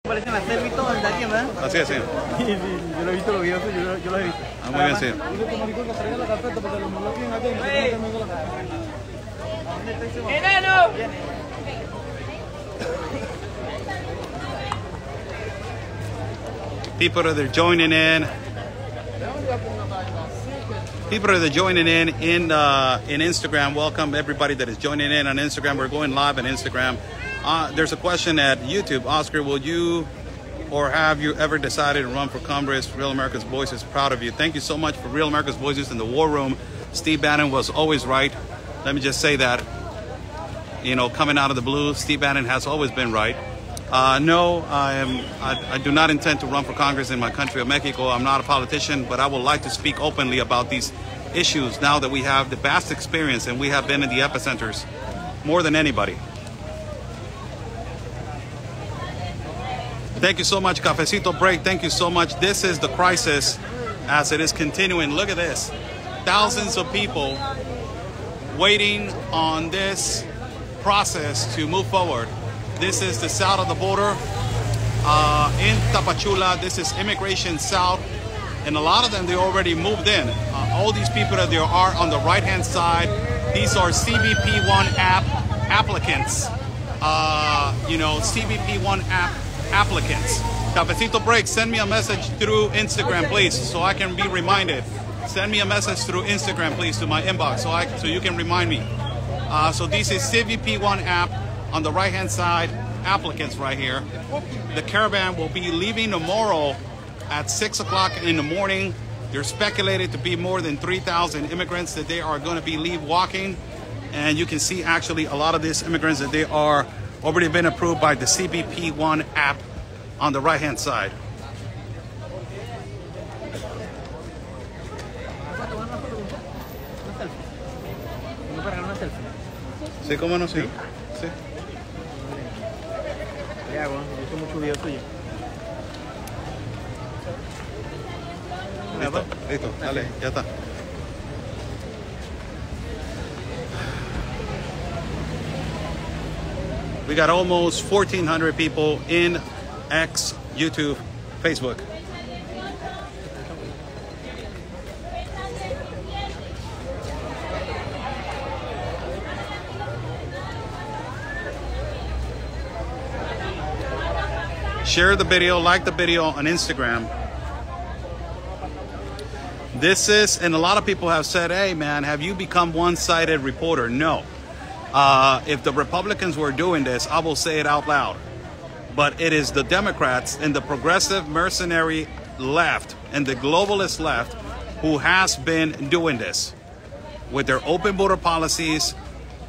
Parecen hacer visto de alguien, ¿verdad? Así es, sí. Sí, sí, yo lo he visto los videos, yo los he visto. Ah, muy bien, sí. Dice como dijo que traiga la carpeta porque los no tienen aquí, no tengo la carpeta. ¡Enano! People that are joining in. People that are joining in Instagram. Welcome everybody that is joining in on Instagram. We're going live on Instagram. There's a question at YouTube. Oscar, will you or have you ever decided to run for Congress? Real America's Voice is proud of you. Thank you so much for Real America's Voices in the War Room. Steve Bannon was always right. Let me just say that. You know, coming out of the blue, Steve Bannon has always been right. No, I do not intend to run for Congress in my country of Mexico. I'm not a politician, but I would like to speak openly about these issues now that we have the vast experience and we have been in the epicenters more than anybody. Thank you so much, Cafecito Break. Thank you so much. This is the crisis as it is continuing. Look at this. Thousands of people waiting on this process to move forward. This is the south of the border in Tapachula. This is Immigration South. And a lot of them, they already moved in. All these people that there are on the right-hand side, these are CBP1 app applicants. You know, CBP1 app applicants. Cafecito Break, send me a message through Instagram, please, so I can be reminded. Send me a message through Instagram, please, to my inbox, so you can remind me. So this is CBP1 app on the right-hand side, applicants right here. The caravan will be leaving tomorrow at 6 o'clock in the morning. There's speculated to be more than 3,000 immigrants that they are going to be walking. And you can see actually a lot of these immigrants that they are already been approved by the CBP1 app on the right-hand side. Sí, cómo no, sí. Sí. Ya, bueno, yo hice mucho video tuyo. Listo, listo, dale, ya está. We got almost 1,400 people in X, YouTube, Facebook. Share the video, like the video on Instagram. This is, and a lot of people have said, hey man, have you become one-sided reporter? No. If the Republicans were doing this, I will say it out loud. But it is the Democrats and the progressive mercenary left and the globalist left who has been doing this with their open border policies.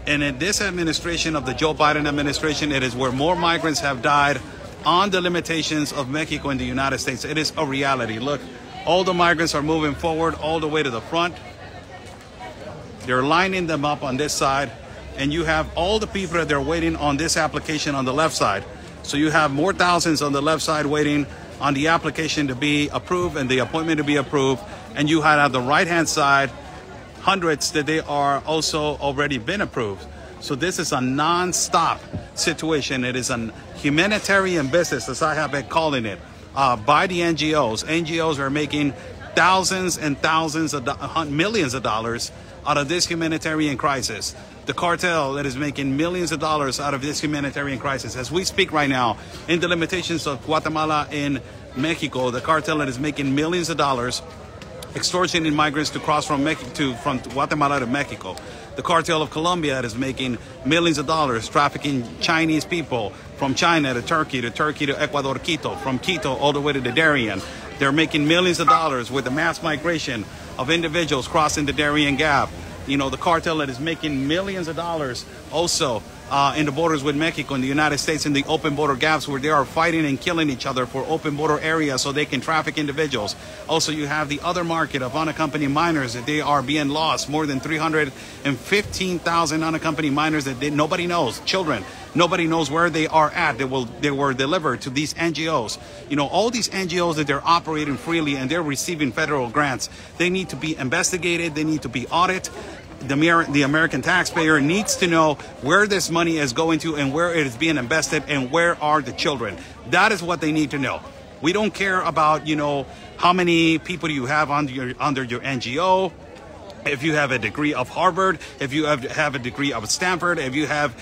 And in this administration of the Joe Biden administration, it is where more migrants have died on the limitations of Mexico and the United States. It is a reality. Look, all the migrants are moving forward all the way to the front. They're lining them up on this side. And you have all the people that they're waiting on this application on the left side. So you have more thousands on the left side waiting on the application to be approved and the appointment to be approved. And you have on the right-hand side hundreds that they are also already been approved. So this is a non-stop situation. It is a humanitarian business, as I have been calling it, by the NGOs. NGOs are making thousands and thousands of millions of dollars out of this humanitarian crisis. The cartel that is making millions of dollars out of this humanitarian crisis. As we speak right now, in the limitations of Guatemala in Mexico, the cartel that is making millions of dollars extortioning migrants to cross from Guatemala to Mexico. The cartel of Colombia that is making millions of dollars trafficking Chinese people from China to Turkey to Ecuador, Quito, from Quito all the way to the Darien. They're making millions of dollars with the mass migration of individuals crossing the Darien Gap. You know, the cartel that is making millions of dollars also in the borders with Mexico and the United States in the open border gaps where they are fighting and killing each other for open border areas so they can traffic individuals. Also, you have the other market of unaccompanied minors that they are being lost. More than 315,000 unaccompanied minors that nobody knows, children. Nobody knows where they are at. They were delivered to these NGOs. You know, all these NGOs that they're operating freely and they're receiving federal grants, they need to be investigated. They need to be audited. the American taxpayer needs to know where this money is going to and where it is being invested and where are the children. That is what they need to know. We don't care about, you know, how many people you have under your NGO. If you have a degree of Harvard, if you have a degree of Stanford, if you have,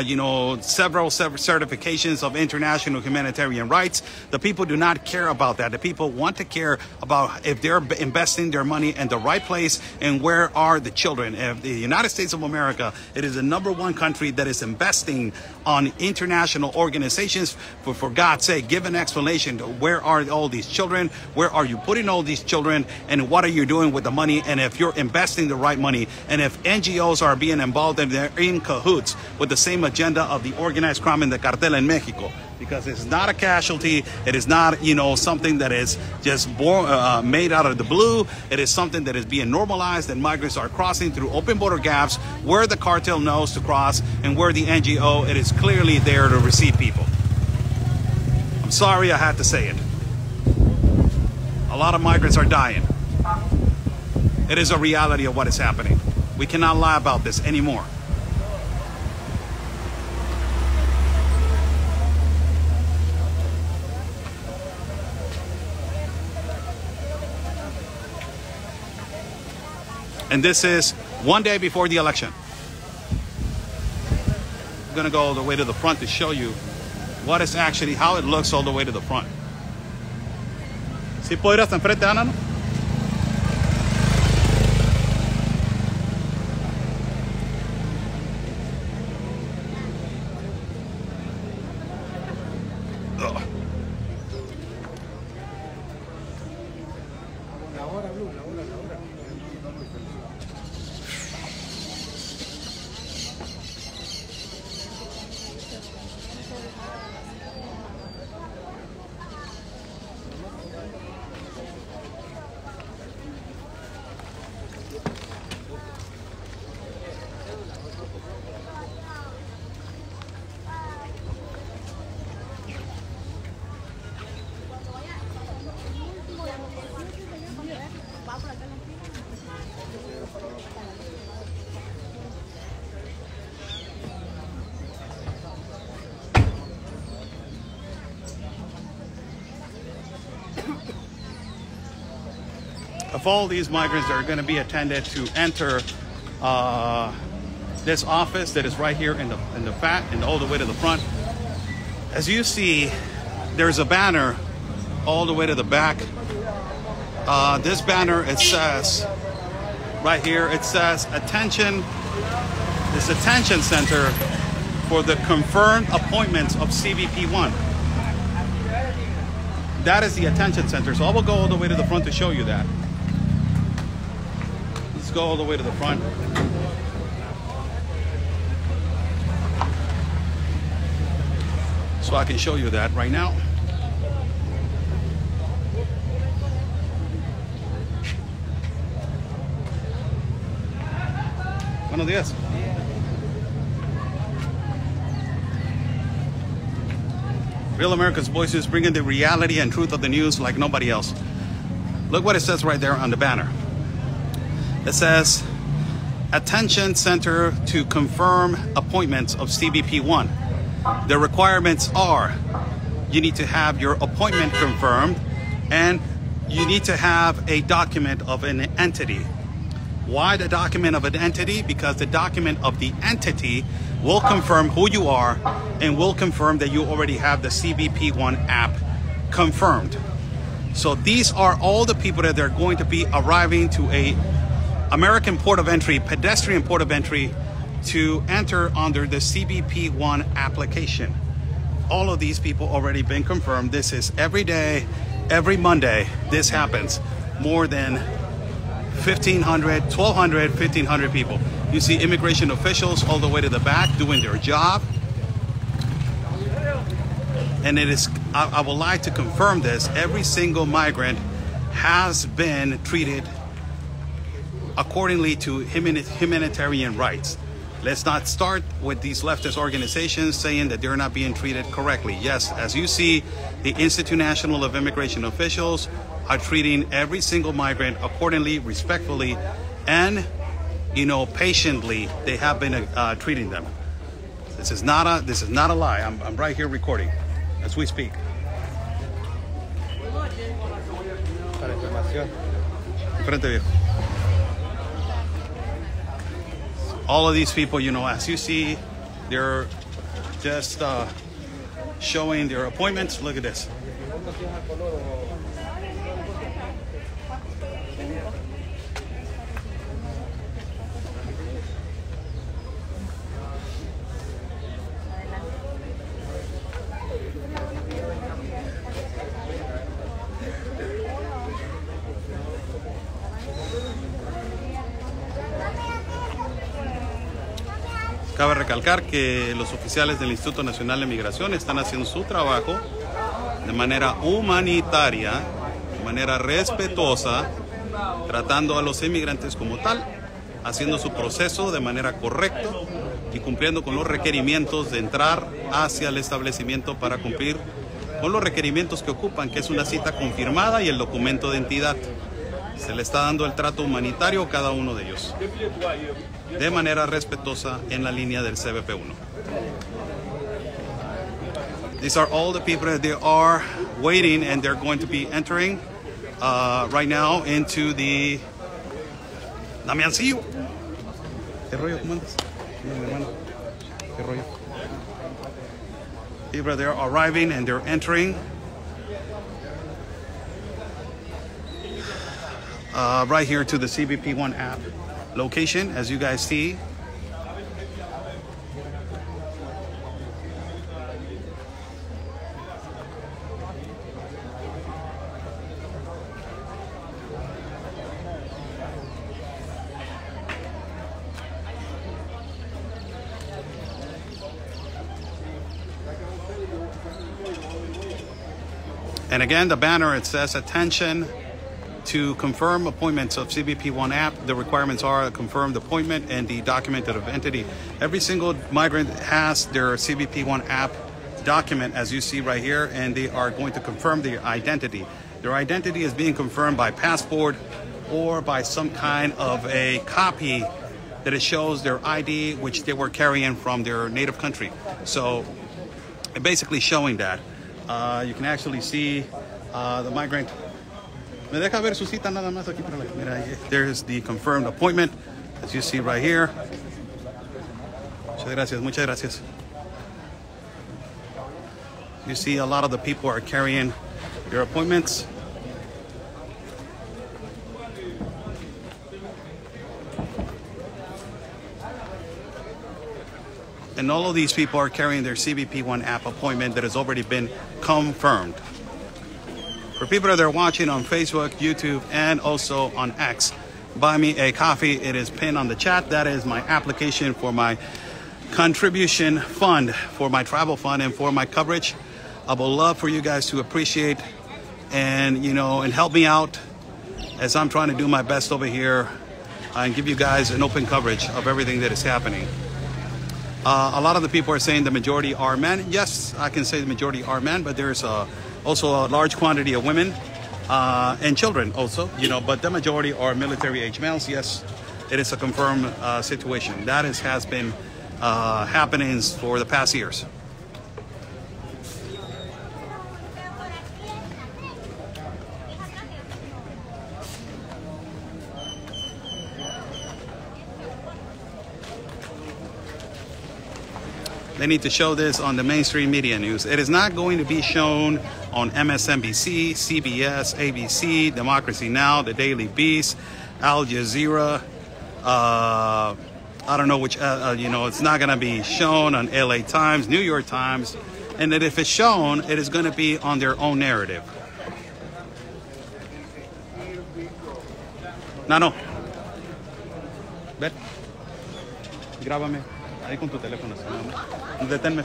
you know, several certifications of international humanitarian rights, the people do not care about that. The people want to care about if they're investing their money in the right place and where are the children. If the United States of America, it is the #1 country that is investing on international organizations. For God's sake, give an explanation to where are all these children, where are you putting all these children, and what are you doing with the money, and if you're investing the right money, and if NGOs are being involved and they're in cahoots with the same agenda of the organized crime and the cartel in Mexico. Because it's not a casualty, it is not, you know, something that is just made out of the blue. It is something that is being normalized, and migrants are crossing through open border gaps where the cartel knows to cross and where the NGO, it is clearly there to receive people. I'm sorry I had to say it. A lot of migrants are dying. It is a reality of what is happening. We cannot lie about this anymore. And this is one day before the election. I'm gonna go all the way to the front to show you what is actually, how it looks all the way to the front. ¿Sí puedo ir hasta enfrente, Ana? ¿No? Of all these migrants that are going to be attended to enter this office that is right here in the back and all the way to the front, as you see, there's a banner all the way to the back. This banner, it says right here, it says attention. This detention center for the confirmed appointments of CBP1. That is the attention center. So I will go all the way to the front to show you that. Let's go all the way to the front. So I can show you that right now. Buenos días. Real America's Voices, bringing the reality and truth of the news like nobody else. Look what it says right there on the banner. It says, Attention Center to confirm appointments of CBP1. The requirements are, you need to have your appointment confirmed and you need to have a document of an entity. Why the document of an entity? Because the document of the entity will confirm who you are and will confirm that you already have the CBP1 app confirmed. So these are all the people that are going to be arriving to a American port of entry, pedestrian port of entry, to enter under the CBP1 application. All of these people already been confirmed. This is every day, every Monday, this happens. More than 1,500, 1,200, 1,500 people. You see immigration officials all the way to the back doing their job. And it is, I would like to confirm this, every single migrant has been treated accordingly to humanitarian rights. Let's not start with these leftist organizations saying that they're not being treated correctly. Yes, as you see, the Institute National of Immigration Officials are treating every single migrant accordingly, respectfully, and you know, patiently they have been treating them. This is not a lie. I'm right here recording as we speak. Para información. Frente viejo. All of these people, you know, as you see, they're just showing their appointments. Look at this. Cabe recalcar que los oficiales del Instituto Nacional de Migración están haciendo su trabajo de manera humanitaria, de manera respetuosa, tratando a los inmigrantes como tal, haciendo su proceso de manera correcta y cumpliendo con los requerimientos de entrar hacia el establecimiento para cumplir con los requerimientos que ocupan, que es una cita confirmada y el documento de identidad. Se le está dando el trato humanitario a cada uno de ellos, de manera respetuosa en la línea del CBP-1. These are all the people that they are waiting, and they're going to be entering right now into the... Damiancillo. ¿Qué rollo? ¿Cómo andas? Mi hermano. ¿Qué rollo? People, they're arriving and they're entering. Right here to the CBP-1 app location, as you guys see. And again, the banner, it says, attention. To confirm appointments of CBP-1 app, the requirements are a confirmed appointment and the documented of entity. Every single migrant has their CBP-1 app document, as you see right here, and they are going to confirm their identity. Their identity is being confirmed by passport or by some kind of a copy that it shows their ID, which they were carrying from their native country. So basically showing that. You can actually see the migrant. Me deja ver su cita nada más aquí para la cámara. There's the confirmed appointment, as you see right here. Muchas gracias, muchas gracias. You see a lot of the people are carrying their appointments. And all of these people are carrying their CBP-1 app appointment that has already been confirmed. For people that are watching on Facebook, YouTube, and also on X, buy me a coffee. It is pinned on the chat. That is my application for my contribution fund, for my travel fund, and for my coverage. I would love for you guys to appreciate and, you know, and help me out as I'm trying to do my best over here and give you guys an open coverage of everything that is happening. A lot of the people are saying the majority are men. Yes, I can say the majority are men, but there's also a large quantity of women and children also, you know, but the majority are military-age males. Yes, it is a confirmed situation. That has been happening for the past years. They need to show this on the mainstream media news. It is not going to be shown on MSNBC, CBS, ABC, Democracy Now!, The Daily Beast, Al Jazeera. I don't know which, you know, it's not going to be shown on LA Times, New York Times. And that if it's shown, it is going to be on their own narrative. Nano. Ven. Grábame. Ahí con tu teléfono. Deténme.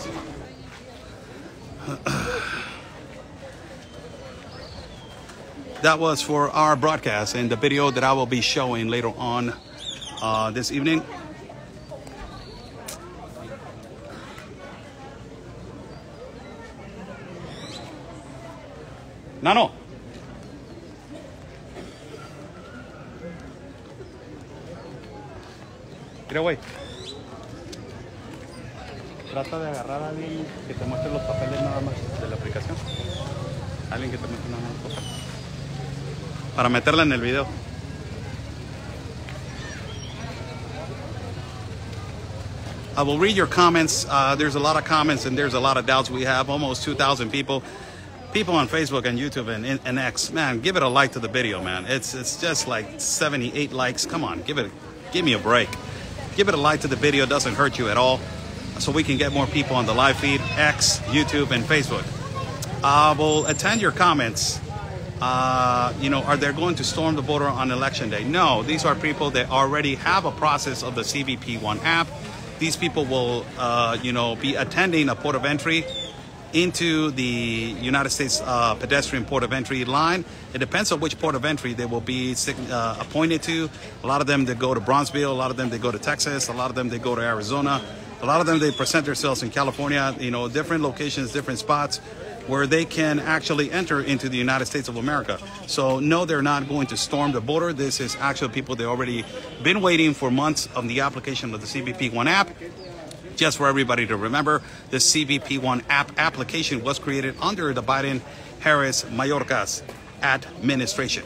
That was for our broadcast and the video that I will be showing later on this evening. Nano. Mira, güey. Trata de agarrar a alguien que te muestre los papeles nada más de la aplicación. Alguien que te muestre nada más los papeles. Para meterla en el video. I will read your comments. There's a lot of comments and there's a lot of doubts. We have almost 2,000 people on Facebook and YouTube and X. Man, give it a like to the video, man. It's just like 78 likes. Come on, give me a break. Give it a like to the video. It doesn't hurt you at all. So we can get more people on the live feed, X, YouTube, and Facebook. I will attend your comments. You know, are they going to storm the border on election day? No, these are people that already have a process of the CBP1 app. These people will, you know, be attending a port of entry into the United States pedestrian port of entry line. It depends on which port of entry they will be appointed to. A lot of them, they go to Bronzeville. A lot of them, they go to Texas. A lot of them, they go to Arizona. A lot of them, they present themselves in California, you know, different locations, different spots where they can actually enter into the United States of America. So no, they're not going to storm the border. This is actually people they already been waiting for months on the application of the CBP1 app. Just for everybody to remember, the CBP1 app application was created under the Biden-Harris Mayorkas administration.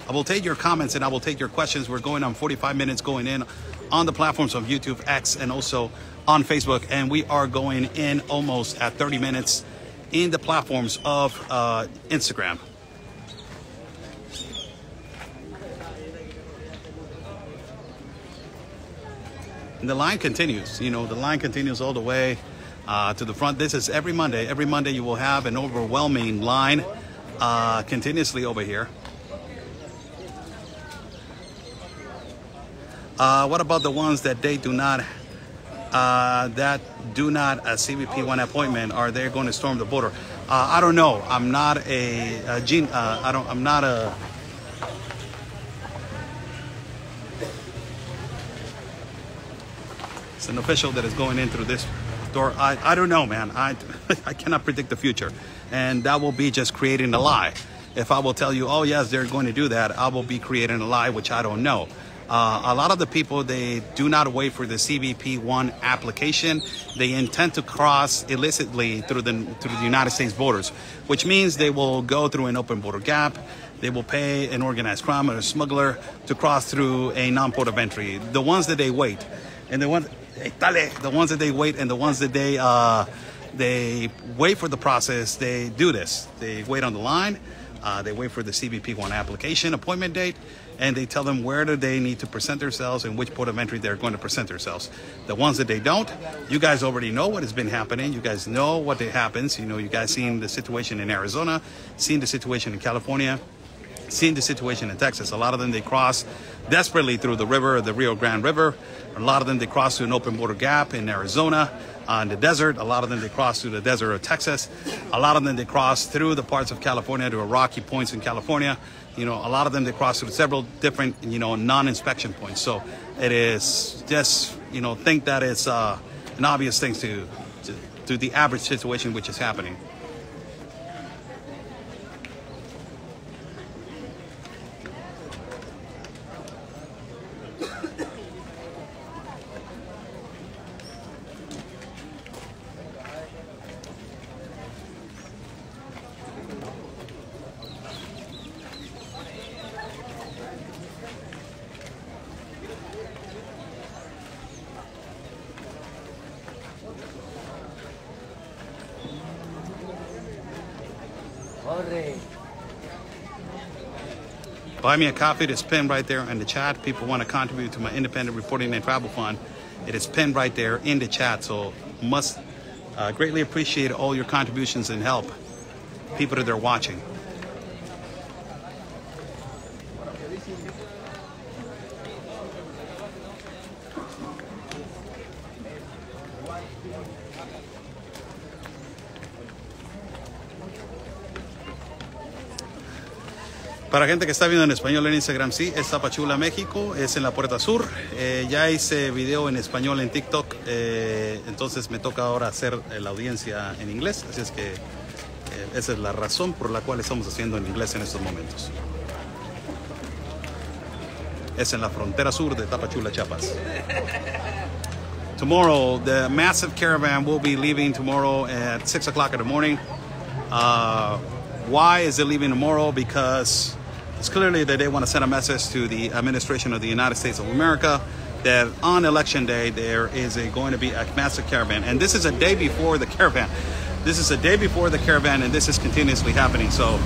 I will take your comments and I will take your questions. We're going on 45 minutes going in on the platforms of YouTube, X, and also on Facebook. And we are going in almost at 30 minutes in the platforms of Instagram. And the line continues, you know, the line continues all the way to the front. This is every Monday. Every Monday you will have an overwhelming line continuously over here. What about the ones that they do not a CBP1 appointment? Are they going to storm the border? I don't know. I'm not I'm not a it's an official that is going in through this door. I don't know, man. I cannot predict the future, and that will be just creating a lie. If I will tell you, oh yes, they're going to do that, I will be creating a lie, which I don't know. A lot of the people, they do not wait for the CBP1 application. They intend to cross illicitly through the United States borders, which means they will go through an open border gap. They will pay an organized crime or a smuggler to cross through a non-port of entry. The ones that they wait, and the ones that they wait, and the ones that they wait for the process, they do this. They wait on the line. They wait for the CBP1 application appointment date, and they tell them where do they need to present themselves and which port of entry they're going to present themselves. The ones that they don't, you guys already know what has been happening. You guys know what happens. You know, you guys seen the situation in Arizona, seen the situation in California, seen the situation in Texas. A lot of them, they cross desperately through the river, the Rio Grande River. A lot of them, they cross through an open border gap in Arizona. In the desert, a lot of them, they cross through the desert of Texas. A lot of them, they cross through the parts of California to rocky points in California. You know, a lot of them, they cross through several different, you know, non-inspection points. So it is just, you know, think that it's an obvious thing to the average situation which is happening. Buy me a coffee. It's pinned right there in the chat. People want to contribute to my independent reporting and travel fund. It is pinned right there in the chat. So must greatly appreciate all your contributions and help people that are watching. Para gente que está viendo en español en Instagram, sí, es Tapachula, México, es en la Puerta Sur. Ya hice video en español en TikTok, entonces me toca ahora hacer la audiencia en inglés. Así es que esa es la razón por la cual estamos haciendo en inglés en estos momentos. es en la frontera sur de Tapachula, Chiapas. Tomorrow, the massive caravan will be leaving tomorrow at 6 o'clock in the morning. Why is it leaving tomorrow? Because it's clearly that they want to send a message to the administration of the United States of America that on election day there is going to be a massive caravan. And this is a day before the caravan. This is a day before the caravan, and this is continuously happening. So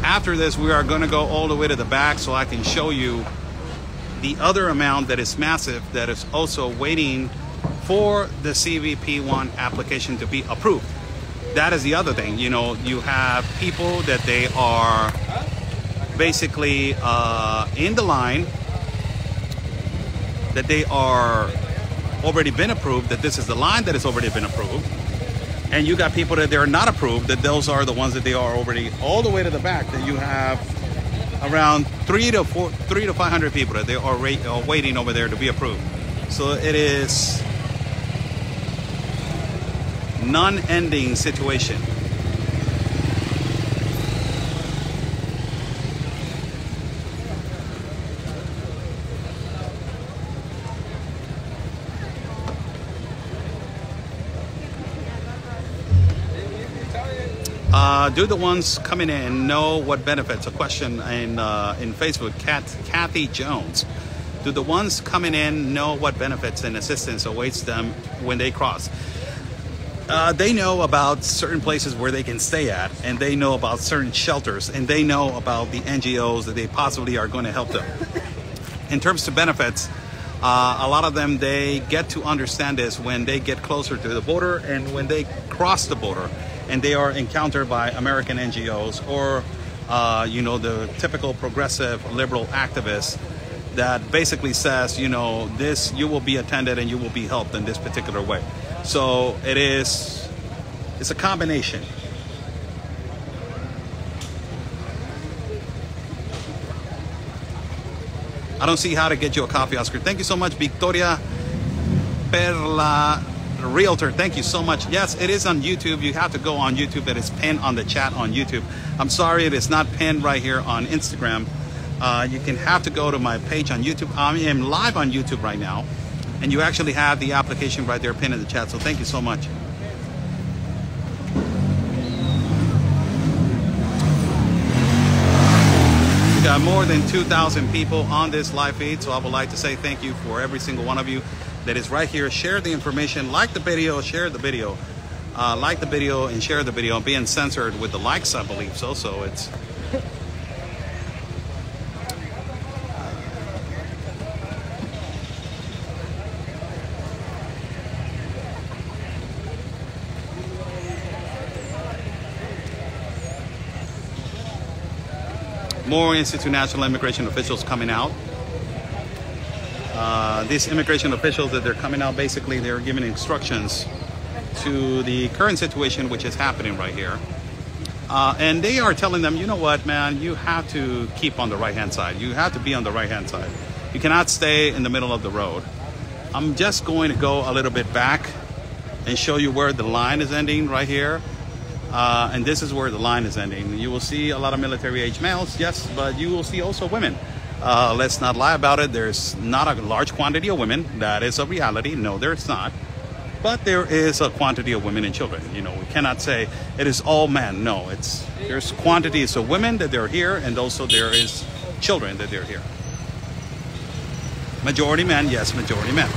after this, we are going to go all the way to the back so I can show you the other amount that is massive that is also waiting for the CBP1 application to be approved. That is the other thing. You know, you have people that they are basically in the line, that they are already been approved, that this is the line that has already been approved. And you got people that they're not approved, that those are the ones that they are already all the way to the back, that you have around 300 to 500 people that they are waiting over there to be approved. So it is non-ending situation. Do the ones coming in know what benefits? A question in Facebook, Kathy Jones. Do the ones coming in know what benefits and assistance awaits them when they cross? They know about certain places where they can stay at, and they know about certain shelters, and they know about the NGOs that they possibly are going to help them. In terms of benefits, a lot of them, they get to understand this when they get closer to the border and when they cross the border and they are encountered by American NGOs or, you know, the typical progressive liberal activists that basically says, you know, this, you will be attended and you will be helped in this particular way. So it's a combination. I don't see how to get you a coffee, Oscar. Thank you so much, Victoria Perla Realtor. Thank you so much. Yes, it is on YouTube. You have to go on YouTube. It is pinned on the chat on YouTube. I'm sorry it is not pinned right here on Instagram. You can have to go to my page on YouTube. I am live on YouTube right now, and you actually have the application right there pinned in the chat. So thank you so much. We got more than 2,000 people on this live feed, so I would like to say thank you for every single one of you that is right here. Share the information, like the video, share the video, like the video and share the video. Being censored with the likes, I believe so. So it's more Institute National Immigration officials coming out. These immigration officials that they're coming out, basically they're giving instructions to the current situation which is happening right here. And they are telling them, you know what, man, you have to keep on the right-hand side. You have to be on the right-hand side. You cannot stay in the middle of the road. I'm just going to go a little bit back and show you where the line is ending right here. And this is where the line is ending. You will see a lot of military-age males, yes, but you will see also women. Let's not lie about it. There's not a large quantity of women. That is a reality. No, there's not. But there is a quantity of women and children. You know, we cannot say it is all men. No, there's quantities of women that they're here, and also there is children that they're here. Majority men, yes, majority men.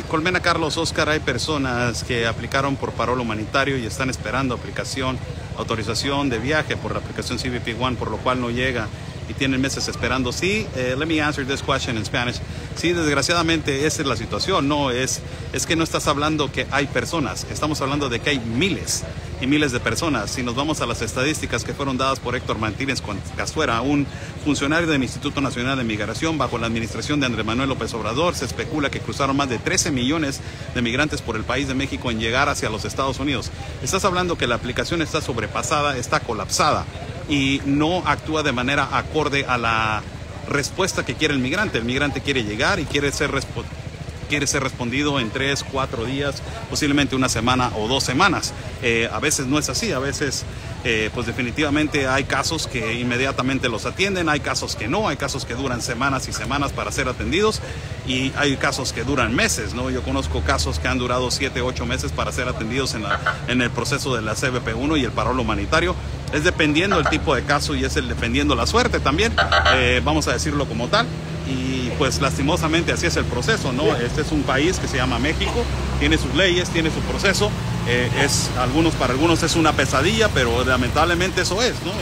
Colmena Carlos, Oscar, hay personas que aplicaron por parol humanitario y están esperando autorización de viaje por la aplicación CBP One, por lo cual no llega y tienen meses esperando. Sí, let me answer this question in Spanish. Sí, desgraciadamente esa es la situación. No, es que no estás hablando que hay personas, estamos hablando de que hay miles y miles de personas. Si nos vamos a las estadísticas que fueron dadas por Héctor Martínez Castuera, un funcionario del Instituto Nacional de Migración bajo la administración de Andrés Manuel López Obrador, se especula que cruzaron más de 13 millones de migrantes por el país de México en llegar hacia los Estados Unidos. Estás hablando que la aplicación está sobrepasada, está colapsada y no actúa de manera acorde a la respuesta que quiere el migrante. El migrante quiere llegar y quiere ser respondido en 3, 4 días, posiblemente una semana o 2 semanas. A veces no es así, a veces pues definitivamente hay casos que inmediatamente los atienden, hay casos que no, hay casos que duran semanas y semanas para ser atendidos y hay casos que duran meses, ¿no? Yo conozco casos que han durado 7, 8 meses para ser atendidos en el proceso de la CBP1 y el parol humanitario. Es dependiendo el tipo de caso y es dependiendo la suerte también, vamos a decirlo como tal. Y pues lastimosamente así es el proceso, ¿no? Este es un país que se llama México, tiene sus leyes, tiene su proceso, para algunos es una pesadilla, pero lamentablemente eso es, ¿no?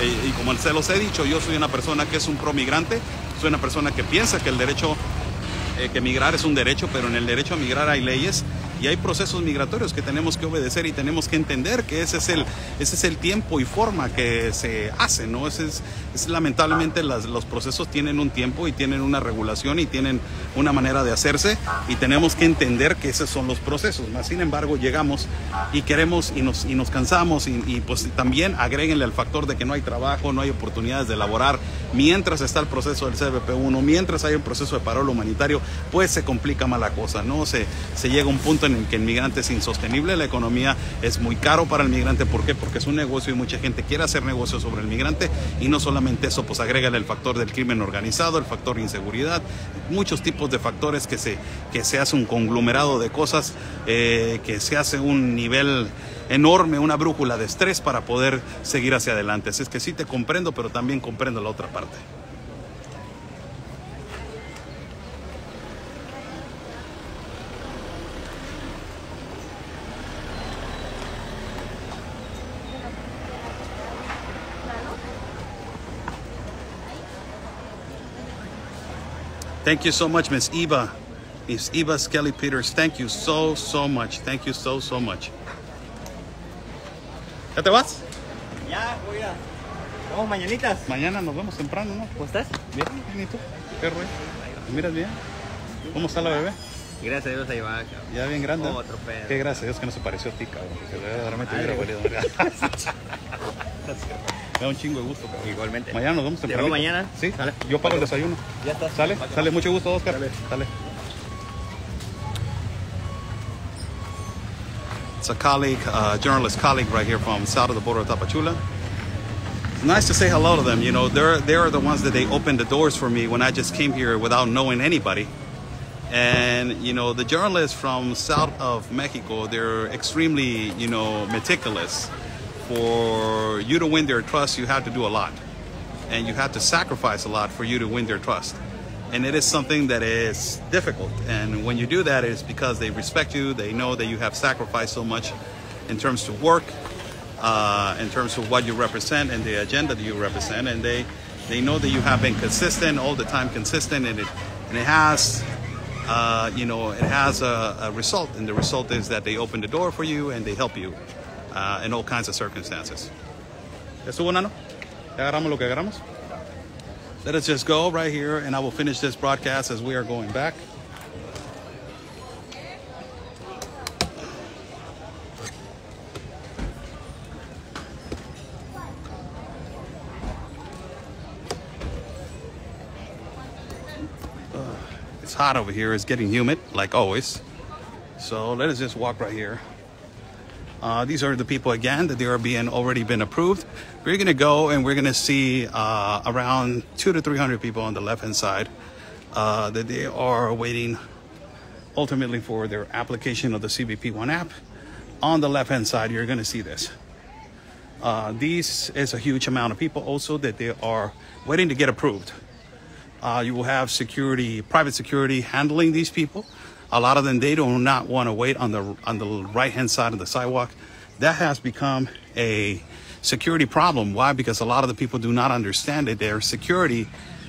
Y como se los he dicho, yo soy una persona que es un pro migrante, soy una persona que piensa que el derecho, que migrar es un derecho, pero en el derecho a migrar hay leyes y hay procesos migratorios que tenemos que obedecer y tenemos que entender que ese es el tiempo y forma que se hace, ¿no? Lamentablemente los procesos tienen un tiempo y tienen una regulación y tienen una manera de hacerse y tenemos que entender que esos son los procesos. Sin embargo, llegamos y queremos y nos cansamos y pues también agréguenle el factor de que no hay trabajo, no hay oportunidades de laborar mientras está el proceso del CBP1, mientras hay un proceso de parol humanitario, pues se complica más la cosa, ¿no? Se llega a un punto en el que el migrante es insostenible, la economía es muy caro para el migrante. ¿Por qué? Porque es un negocio y mucha gente quiere hacer negocio sobre el migrante y no solamente eso, pues agrégale el factor del crimen organizado, el factor de inseguridad, muchos tipos de factores que se hace un conglomerado de cosas, que se hace un nivel enorme, una brújula de estrés para poder seguir hacia adelante. Así es que sí te comprendo, pero también comprendo la otra parte. Thank you so much, Miss Eva Skelly Peters. Thank you so much. Thank you so much. ¿Ya te vas? Ya, voy a... Vamos mañanitas. Mañana nos vemos temprano, ¿no? ¿Cómo estás? Bien, ¿y tú? ¿Qué rollo? ¿Me miras bien? ¿Cómo está la bebé? Gracias a Dios, ahí va, cabrón. Ya bien grande. Otro pedo. Qué gracias a Dios que no se pareció a ti, cabrón. Porque realmente hubiera valido. Me da un chingo de gusto, cabrón. Igualmente. Mañana nos vemos temprano. ¿Te veo mañana? Sí, sale. Yo pago el desayuno. Ya está. ¿Sale? Sale, mucho gusto, Oscar. Sale. It's a colleague, journalist colleague right here from south of the border of Tapachula. It's nice to say hello to them. You know, they're the ones that they opened the doors for me when I just came here without knowing anybody. And, you know, the journalists from south of Mexico, they're extremely, you know, meticulous. For you to win their trust, you have to do a lot. And you have to sacrifice a lot for you to win their trust. And it is something that is difficult. And when you do that, it's because they respect you. They know that you have sacrificed so much in terms of work, in terms of what you represent and the agenda that you represent. And they know that you have been consistent, all the time consistent. And it has, you know, it has a result. And the result is that they open the door for you and they help you in all kinds of circumstances. ¿Estuvo, Nano? ¿Ya agarramos lo que agarramos? Let us just go right here, and I will finish this broadcast as we are going back. It's hot over here. It's getting humid, like always. So let us just walk right here. These are the people again that they are already been approved. We're going to go and we're going to see around 200 to 300 people on the left-hand side that they are waiting ultimately for their application of the CBP1 app. On the left-hand side, you're going to see this. This is a huge amount of people also that they are waiting to get approved. You will have security, private security handling these people. A lot of them, they do not want to wait on the right-hand side of the sidewalk. That has become a security problem. Why? Because a lot of the people do not understand it. Their security,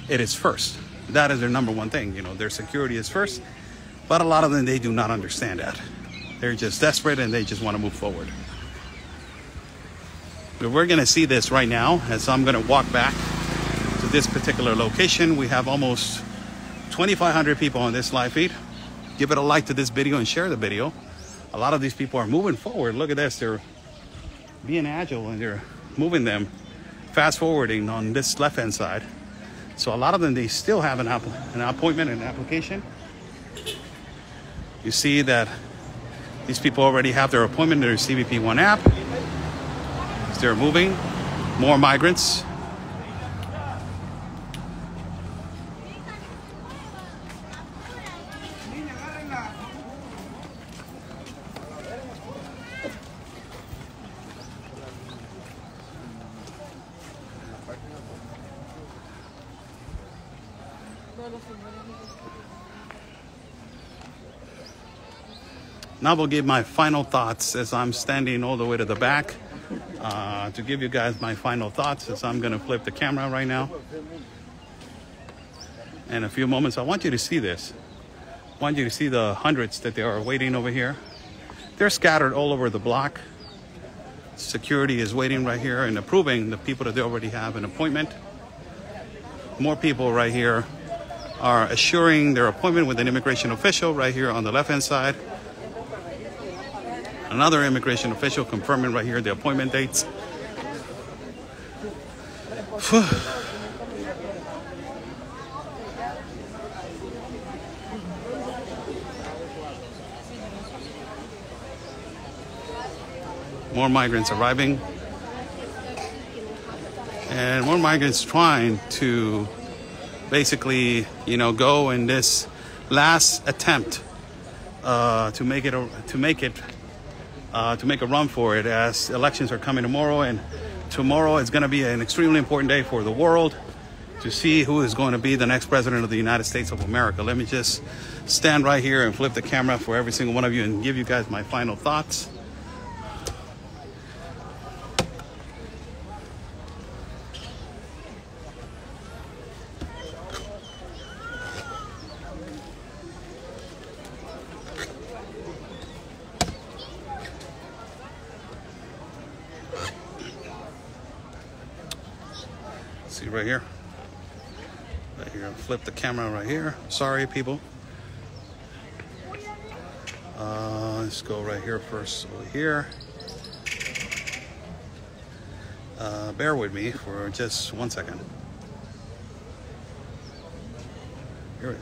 it is first. That is their number one thing. You know, their security is first. But a lot of them, they do not understand that. They're just desperate and they just want to move forward. But we're going to see this right now as I'm going to walk back to this particular location. We have almost 2,500 people on this live feed. Give it a like to this video and share the video. A lot of these people are moving forward. Look at this. They're being agile and they're moving them fast forwarding on this left hand side. So a lot of them, they still have an appointment and an application. You see that these people already have their appointment in their CBP1 app. They're moving. More migrants. Now we'll give my final thoughts as I'm standing all the way to the back to give you guys my final thoughts as I'm going to flip the camera right now. In a few moments, I want you to see this. I want you to see the hundreds that they are waiting over here. They're scattered all over the block. Security is waiting right here and approving the people that they already have an appointment. More people right here are assuring their appointment with an immigration official right here on the left-hand side. Another immigration official confirming right here the appointment dates. More migrants arriving. And more migrants trying to basically, you know, go in this last attempt to make a run for it, as elections are coming tomorrow, and tomorrow is going to be an extremely important day for the world to see who is going to be the next president of the United States of America. Let me just stand right here and flip the camera for every single one of you and give you guys my final thoughts. See right here, flip the camera right here. Sorry, people. Let's go right here first, over here. Bear with me for just 1 second. Here we go.